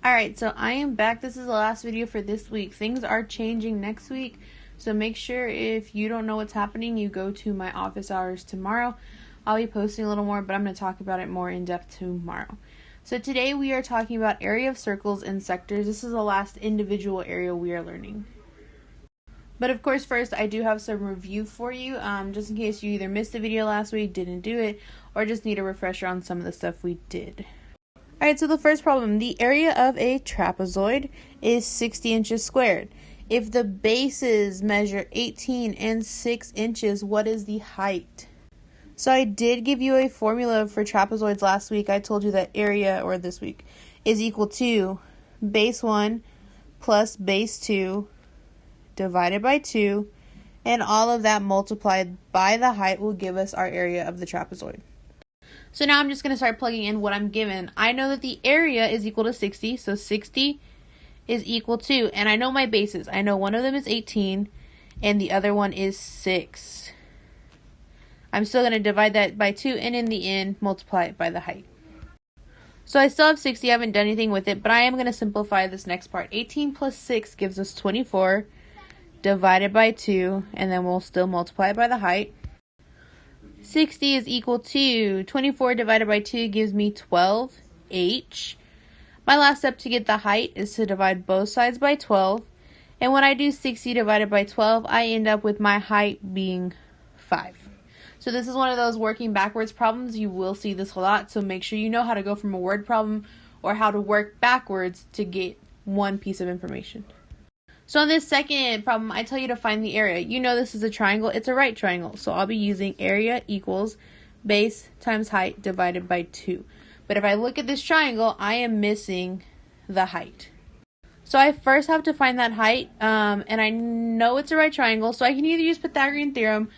Alright, so I am back. This is the last video for this week. Things are changing next week, so make sure if you don't know what's happening, you go to my office hours tomorrow. I'll be posting a little more, but I'm going to talk about it more in depth tomorrow. So today we are talking about area of circles and sectors. This is the last individual area we are learning. But of course, first I do have some review for you, just in case you either missed the video last week, didn't do it, or just need a refresher on some of the stuff we did. Alright, so the first problem, the area of a trapezoid is 60 inches squared. If the bases measure 18 and 6 inches, what is the height? So I did give you a formula for trapezoids last week. I told you that area, or this week, is equal to base 1 plus base 2 divided by 2, and all of that multiplied by the height will give us our area of the trapezoid. So now I'm just going to start plugging in what I'm given. I know that the area is equal to 60, so 60 is equal to, and I know my bases. I know one of them is 18, and the other one is 6. I'm still going to divide that by 2, and in the end, multiply it by the height. So I still have 60, I haven't done anything with it, but I am going to simplify this next part. 18 plus 6 gives us 24, divided by 2, and then we'll still multiply it by the height. 60 is equal to 24 divided by 2 gives me 12h. My last step to get the height is to divide both sides by 12. And when I do 60 divided by 12, I end up with my height being 5. So this is one of those working backwards problems. You will see this a lot, so make sure you know how to go from a word problem or how to work backwards to get one piece of information. So on this second problem, I tell you to find the area. You know this is a triangle. It's a right triangle. So I'll be using area equals base times height divided by 2. But if I look at this triangle, I am missing the height. So I first have to find that height. And I know it's a right triangle, so I can either use Pythagorean theorem,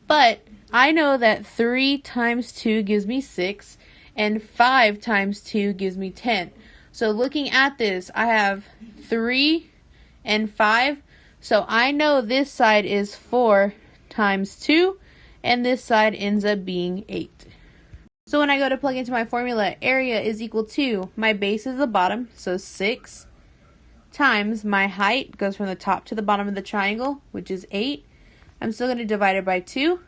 but I know that 3 times 2 gives me 6, and 5 times 2 gives me 10. So looking at this, I have 3 and 5, so I know this side is 4 times 2, and this side ends up being 8. So when I go to plug into my formula, area is equal to, my base is the bottom, so 6, times my height, goes from the top to the bottom of the triangle, which is 8. I'm still going to divide it by 2.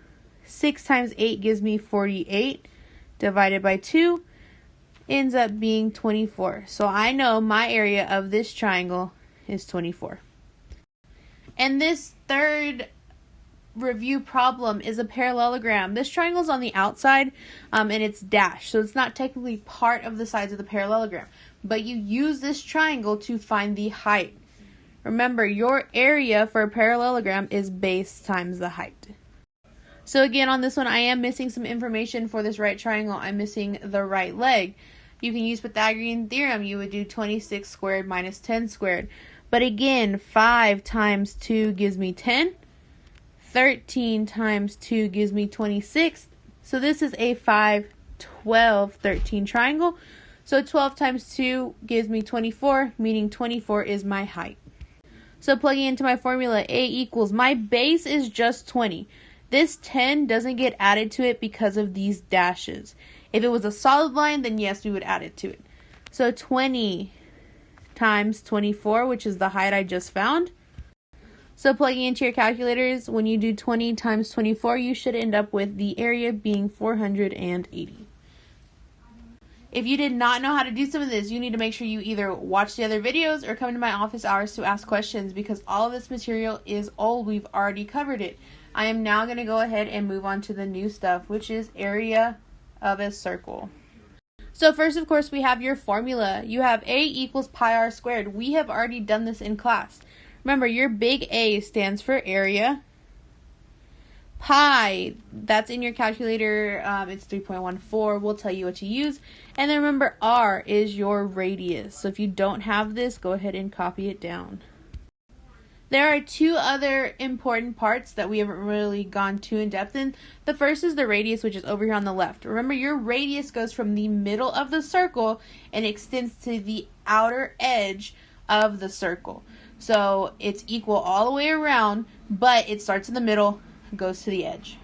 6 times 8 gives me 48, divided by 2, ends up being 24. So I know my area of this triangle is 24. And this third review problem is a parallelogram. This triangle is on the outside and it's dashed, so it's not technically part of the sides of the parallelogram, but you use this triangle to find the height. Remember, your area for a parallelogram is base times the height. So again, on this one, I am missing some information for this right triangle. I'm missing the right leg. You can use Pythagorean theorem. You would do 26 squared minus 10 squared. But again, 5 times 2 gives me 10. 13 times 2 gives me 26. So this is a 5, 12, 13 triangle. So 12 times 2 gives me 24, meaning 24 is my height. So plugging into my formula, A equals, my base is just 20. This 10 doesn't get added to it because of these dashes. If it was a solid line, then yes, we would add it to it. So 20 times 24, which is the height I just found. So plugging into your calculators, when you do 20 times 24, you should end up with the area being 480. If you did not know how to do some of this, you need to make sure you either watch the other videos or come to my office hours to ask questions, because all of this material is old. We've already covered it. I am now going to go ahead and move on to the new stuff, which is area of a circle. So first, of course, we have your formula. You have A equals pi r squared. We have already done this in class. Remember, your big A stands for area. Pi, that's in your calculator. It's 3.14. We'll tell you what to use. And then remember, R is your radius. So if you don't have this, go ahead and copy it down. There are two other important parts that we haven't really gone too in depth in. The first is the radius, which is over here on the left. Remember, your radius goes from the middle of the circle and extends to the outer edge of the circle. So it's equal all the way around, but it starts in the middle, goes to the edge.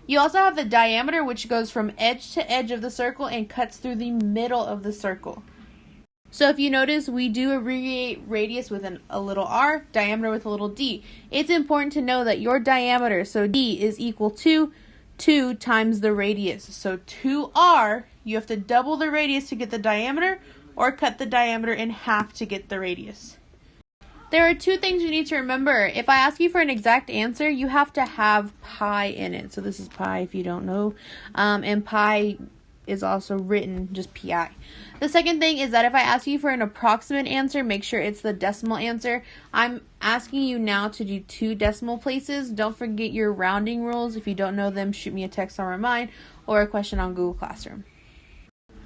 You also have the diameter, which goes from edge to edge of the circle and cuts through the middle of the circle. So if you notice, we do abbreviate radius with a little r, diameter with a little d. It's important to know that your diameter, so d, is equal to 2 times the radius. So 2r, you have to double the radius to get the diameter, or cut the diameter in half to get the radius. There are two things you need to remember. If I ask you for an exact answer, you have to have pi in it. So this is pi if you don't know. And pi is also written just pi. The second thing is that if I ask you for an approximate answer, make sure it's the decimal answer. I'm asking you now to do 2 decimal places. Don't forget your rounding rules. If you don't know them, shoot me a text on Remind or a question on Google Classroom.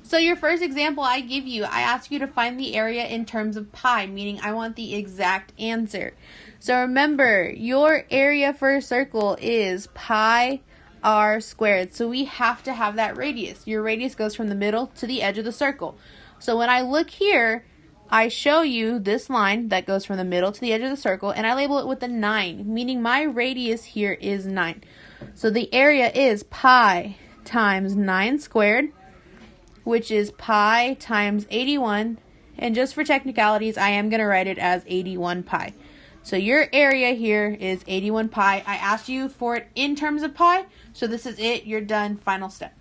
So your first example I give you, I ask you to find the area in terms of pi, meaning I want the exact answer. So remember, your area for a circle is pi r squared. So we have to have that radius. Your radius goes from the middle to the edge of the circle. So when I look here, I show you this line that goes from the middle to the edge of the circle, and I label it with a 9, meaning my radius here is 9. So the area is pi times 9 squared, which is pi times 81, and just for technicalities, I am going to write it as 81 pi. So your area here is 81 pi. I asked you for it in terms of pi, so this is it. You're done. Final step.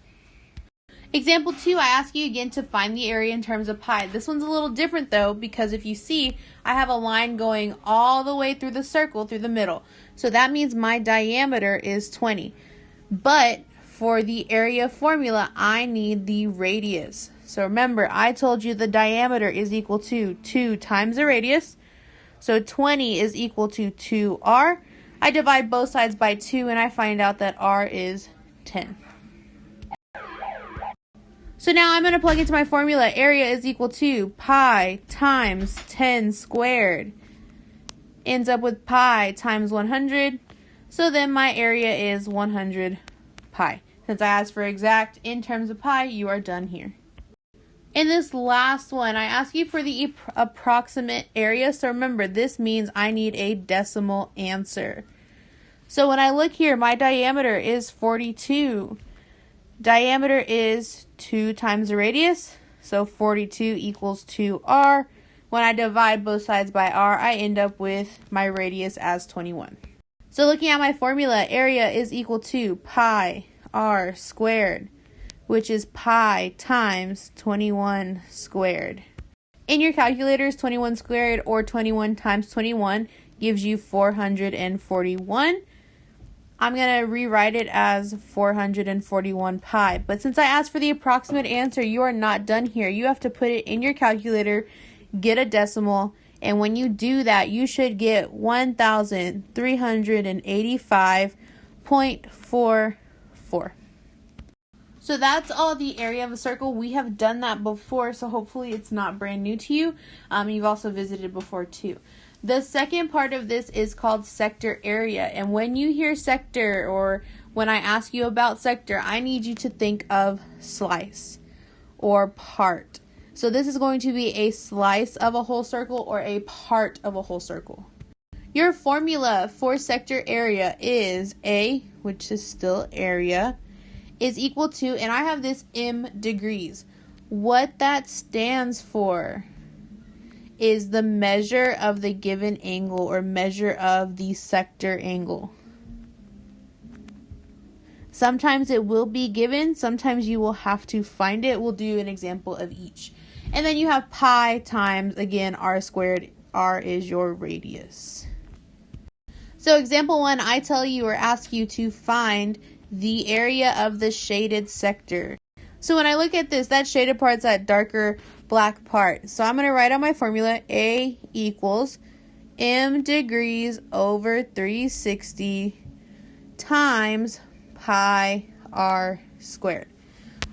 Example 2, I ask you again to find the area in terms of pi. This one's a little different though, because if you see, I have a line going all the way through the circle, through the middle. So that means my diameter is 20. But for the area formula, I need the radius. So remember, I told you the diameter is equal to 2 times the radius. So 20 is equal to 2r. I divide both sides by 2 and I find out that r is 10. So now I'm going to plug into my formula. Area is equal to pi times 10 squared. Ends up with pi times 100. So then my area is 100 pi. Since I asked for exact in terms of pi, you are done here. In this last one, I ask you for the approximate area. So remember, this means I need a decimal answer. So when I look here, my diameter is 42. Diameter is 2 times the radius. So 42 equals 2r. When I divide both sides by r, I end up with my radius as 21. So looking at my formula, area is equal to pi r squared, which is pi times 21 squared. In your calculators, 21 squared or 21 times 21 gives you 441. I'm going to rewrite it as 441 pi. But since I asked for the approximate answer, you are not done here. You have to put it in your calculator, get a decimal, and when you do that, you should get 1,385.44. So that's all the area of a circle. We have done that before, so hopefully it's not brand new to you. You've also visited before too. The second part of this is called sector area. And when you hear sector, or when I ask you about sector, I need you to think of slice or part. So this is going to be a slice of a whole circle or a part of a whole circle. Your formula for sector area is A, which is still area, is equal to, and I have this m degrees. What that stands for is the measure of the given angle, or measure of the sector angle. Sometimes it will be given, sometimes you will have to find it. We'll do an example of each. And then you have pi times, again, r squared. R is your radius. So example 1, I tell you or ask you to find the area of the shaded sector. So when I look at this, that shaded part's that darker black part. So I'm going to write on my formula, A equals m degrees over 360 times pi r squared.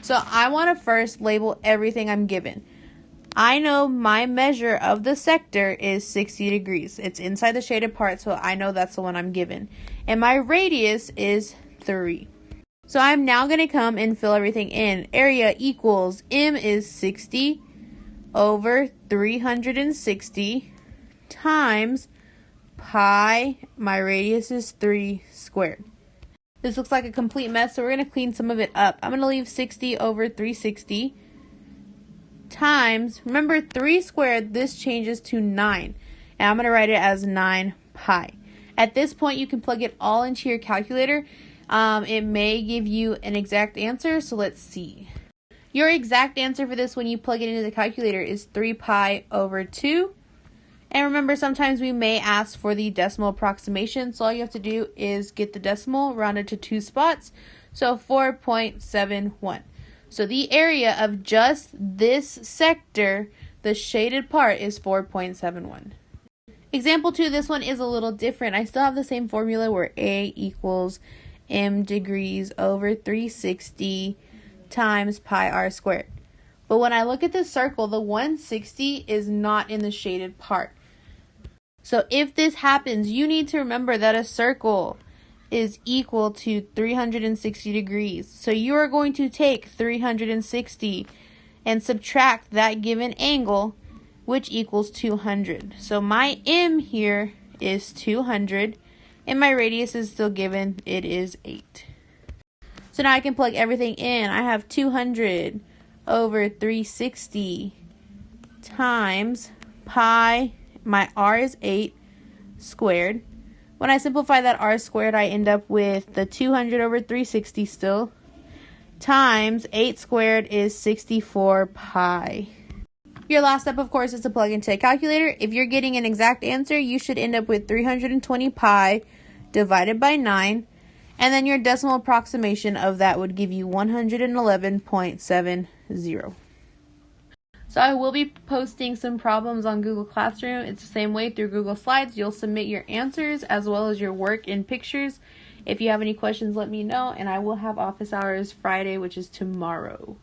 So I want to first label everything I'm given. I know my measure of the sector is 60 degrees. It's inside the shaded part, so I know that's the one I'm given. And my radius is 3. So I'm now going to come and fill everything in. Area equals m is 60 over 360 times pi, my radius is 3 squared. This looks like a complete mess, so we're going to clean some of it up. I'm going to leave 60 over 360. times, remember 3 squared, this changes to 9. And I'm going to write it as 9 pi. At this point, you can plug it all into your calculator. It may give you an exact answer, so let's see. Your exact answer for this when you plug it into the calculator is 3 pi over 2. And remember, sometimes we may ask for the decimal approximation, so all you have to do is get the decimal rounded to 2 spots, so 4.71. So the area of just this sector, the shaded part, is 4.71. Example 2, this one is a little different. I still have the same formula where A equals m degrees over 360 times pi r squared. But when I look at the circle, the 160 is not in the shaded part. So if this happens, you need to remember that a circle is equal to 360 degrees. So you are going to take 360 and subtract that given angle, which equals 200. So my m here is 200, and my radius is still given. It is 8. So now I can plug everything in. I have 200 over 360 times pi, my r is 8, squared. When I simplify that r squared, I end up with the 200 over 360 still, times 8 squared is 64 pi. Your last step, of course, is to plug into a calculator. If you're getting an exact answer, you should end up with 320 pi divided by 9. And then your decimal approximation of that would give you 111.70. So I will be posting some problems on Google Classroom. It's the same way through Google Slides. You'll submit your answers as well as your work in pictures. If you have any questions, let me know. And I will have office hours Friday, which is tomorrow.